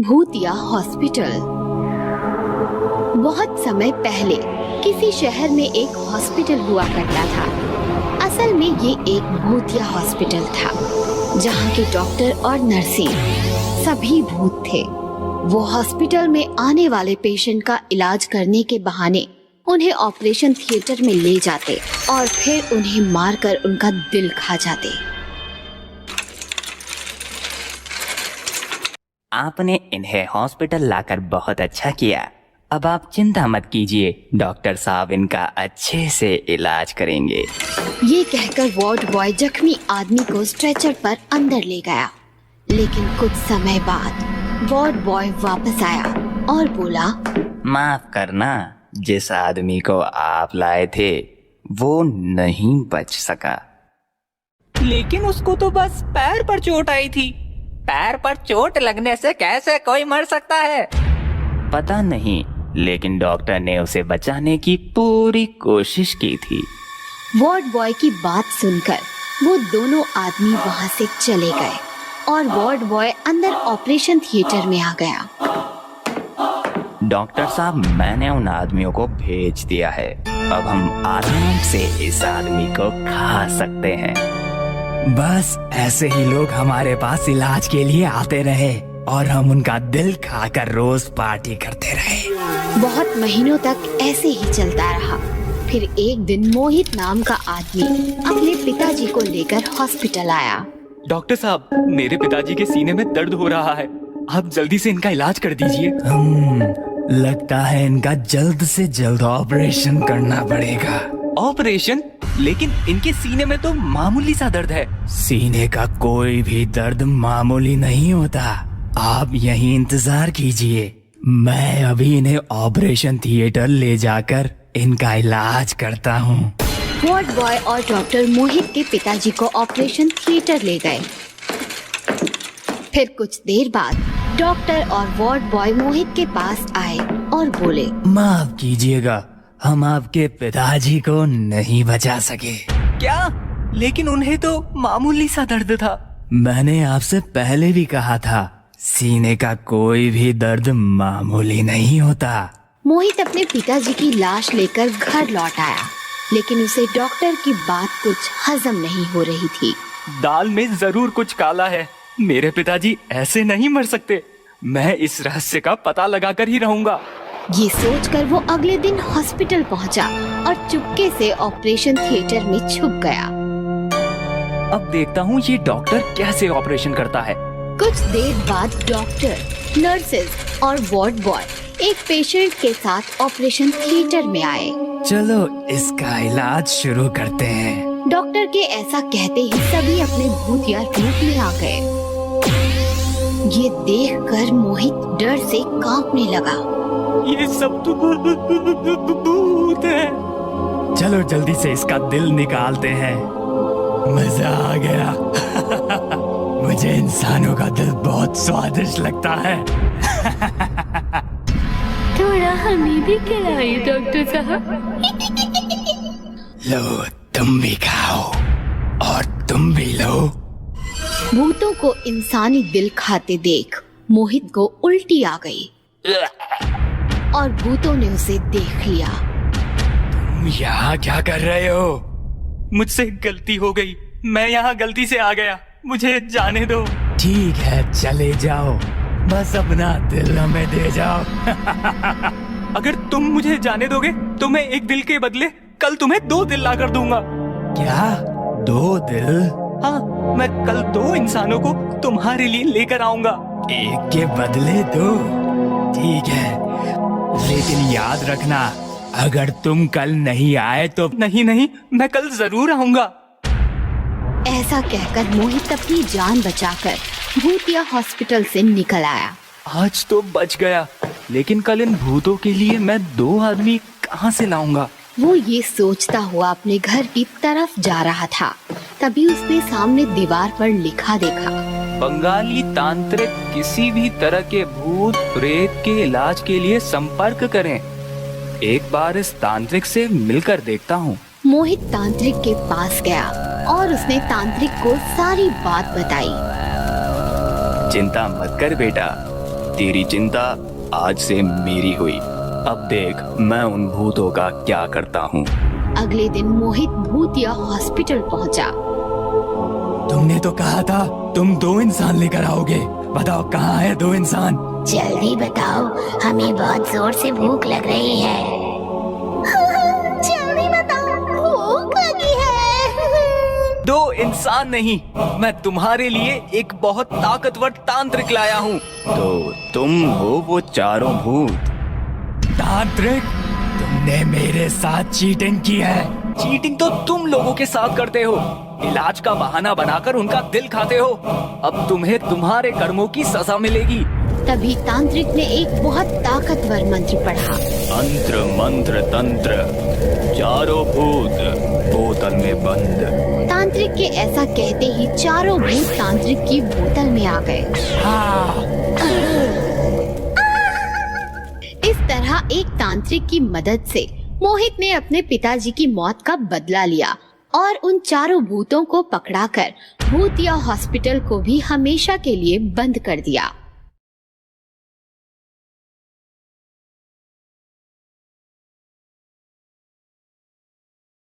भूतिया हॉस्पिटल। बहुत समय पहले किसी शहर में एक हॉस्पिटल हुआ करता था। असल में ये एक भूतिया हॉस्पिटल था, जहाँ के डॉक्टर और नर्सिंग सभी भूत थे। वो हॉस्पिटल में आने वाले पेशेंट का इलाज करने के बहाने उन्हें ऑपरेशन थिएटर में ले जाते और फिर उन्हें मारकर उनका दिल खा जाते। आपने इन्हें हॉस्पिटल लाकर बहुत अच्छा किया। अब आप चिंता मत कीजिए, डॉक्टर साहब इनका अच्छे से इलाज करेंगे। ये कहकर वार्ड बॉय जख्मी आदमी को स्ट्रेचर पर अंदर ले गया। लेकिन कुछ समय बाद वार्ड बॉय वापस आया और बोला, माफ करना, जिस आदमी को आप लाए थे वो नहीं बच सका। लेकिन उसको तो बस पैर पर चोट आई थी। पैर पर चोट लगने से कैसे कोई मर सकता है? पता नहीं, लेकिन डॉक्टर ने उसे बचाने की पूरी कोशिश की थी। वार्ड बॉय की बात सुनकर वो दोनों आदमी वहाँ से चले गए और वार्ड बॉय अंदर ऑपरेशन थिएटर में आ गया। डॉक्टर साहब, मैंने उन आदमियों को भेज दिया है। अब हम आराम से इस आदमी को खा सकते हैं। बस ऐसे ही लोग हमारे पास इलाज के लिए आते रहे और हम उनका दिल खाकर रोज पार्टी करते रहे। बहुत महीनों तक ऐसे ही चलता रहा। फिर एक दिन मोहित नाम का आदमी अपने पिताजी को लेकर हॉस्पिटल आया। डॉक्टर साहब, मेरे पिताजी के सीने में दर्द हो रहा है, आप जल्दी से इनका इलाज कर दीजिए। लगता है इनका जल्द से जल्द ऑपरेशन करना पड़ेगा। ऑपरेशन? लेकिन इनके सीने में तो मामूली सा दर्द है। सीने का कोई भी दर्द मामूली नहीं होता। आप यहीं इंतजार कीजिए, मैं अभी इन्हें ऑपरेशन थिएटर ले जाकर इनका इलाज करता हूँ। वार्ड बॉय और डॉक्टर मोहित के पिताजी को ऑपरेशन थिएटर ले गए। फिर कुछ देर बाद डॉक्टर और वार्ड बॉय मोहित के पास आए और बोले, माफ कीजिएगा, हम आपके पिताजी को नहीं बचा सके। क्या? लेकिन उन्हें तो मामूली सा दर्द था। मैंने आपसे पहले भी कहा था, सीने का कोई भी दर्द मामूली नहीं होता। मोहित अपने पिताजी की लाश लेकर घर लौट आया, लेकिन उसे डॉक्टर की बात कुछ हजम नहीं हो रही थी। दाल में जरूर कुछ काला है। मेरे पिताजी ऐसे नहीं मर सकते। मैं इस रहस्य का पता लगाकर ही रहूंगा। ये सोचकर वो अगले दिन हॉस्पिटल पहुंचा और चुपके से ऑपरेशन थिएटर में छुप गया। अब देखता हूँ ये डॉक्टर कैसे ऑपरेशन करता है। कुछ देर बाद डॉक्टर, नर्सेस और वार्ड बॉय एक पेशेंट के साथ ऑपरेशन थिएटर में आए। चलो इसका इलाज शुरू करते हैं। डॉक्टर के ऐसा कहते ही सभी अपने भूतिया रूप में आ गए। ये देखकर मोहित डर से कांपने लगा। ये सब तो भूत है। चलो जल्दी से इसका दिल निकालते हैं। मजा आ गया। मुझे इंसानों का दिल बहुत स्वादिष्ट लगता है। थोड़ा हमें भी खिलाइए डॉक्टर साहब। लो, तुम भी खाओ और तुम भी लो। भूतों को इंसानी दिल खाते देख मोहित को उल्टी आ गई और भूतों ने उसे देख लिया। तुम यहाँ क्या कर रहे हो? मुझसे गलती हो गई, मैं यहाँ गलती से आ गया, मुझे जाने दो। ठीक है, चले जाओ, बस अपना दिल हमें दे जाओ। अगर तुम मुझे जाने दोगे तो मैं एक दिल के बदले कल तुम्हें 2 दिल ला कर दूंगा। क्या? 2 दिल? हाँ, मैं कल 2 इंसानों को तुम्हारे लिए लेकर आऊंगा। एक के बदले 2? ठीक है, लेकिन याद रखना, अगर तुम कल नहीं आए तो। नहीं, मैं कल जरूर आऊंगा। ऐसा कहकर मोहित अपनी जान बचाकर भूतिया हॉस्पिटल से निकल आया। आज तो बच गया, लेकिन कल इन भूतों के लिए मैं 2 आदमी कहाँ से लाऊंगा? वो ये सोचता हुआ अपने घर की तरफ जा रहा था, तभी उसने सामने दीवार पर लिखा देखा, बंगाली तांत्रिक किसी भी तरह के भूत प्रेत के इलाज के लिए संपर्क करें। एक बार इस तांत्रिक से मिलकर देखता हूँ। मोहित तांत्रिक के पास गया और उसने तांत्रिक को सारी बात बताई। चिंता मत कर बेटा, तेरी चिंता आज से मेरी हुई। अब देख मैं उन भूतों का क्या करता हूँ। अगले दिन मोहित भूतिया हॉस्पिटल पहुंचा। तुमने तो कहा था तुम 2 इंसान लेकर आओगे। बताओ कहाँ है 2 इंसान? जल्दी बताओ, हमें बहुत जोर से भूख लग रही है। जल्दी बताओ, भूख लगी है। 2 इंसान नहीं, मैं तुम्हारे लिए एक बहुत ताकतवर तांत्रिक लाया हूँ। तो तुम हो वो चारों भूत। तांत्रिक, तुमने मेरे साथ चीटिंग की है। चीटिंग तो तुम लोगों के साथ करते हो, इलाज का बहाना बनाकर उनका दिल खाते हो। अब तुम्हें तुम्हारे कर्मों की सजा मिलेगी। तभी तांत्रिक ने एक बहुत ताकतवर मंत्र पढ़ा। अंत्र मंत्र तंत्र, चारों भूत बोतल में बंद। तांत्रिक के ऐसा कहते ही चारों भूत तांत्रिक की बोतल में आ गए। इस तरह एक तांत्रिक की मदद से मोहित ने अपने पिताजी की मौत का बदला लिया और उन चारों भूतों को पकड़ाकर भूतिया हॉस्पिटल को भी हमेशा के लिए बंद कर दिया।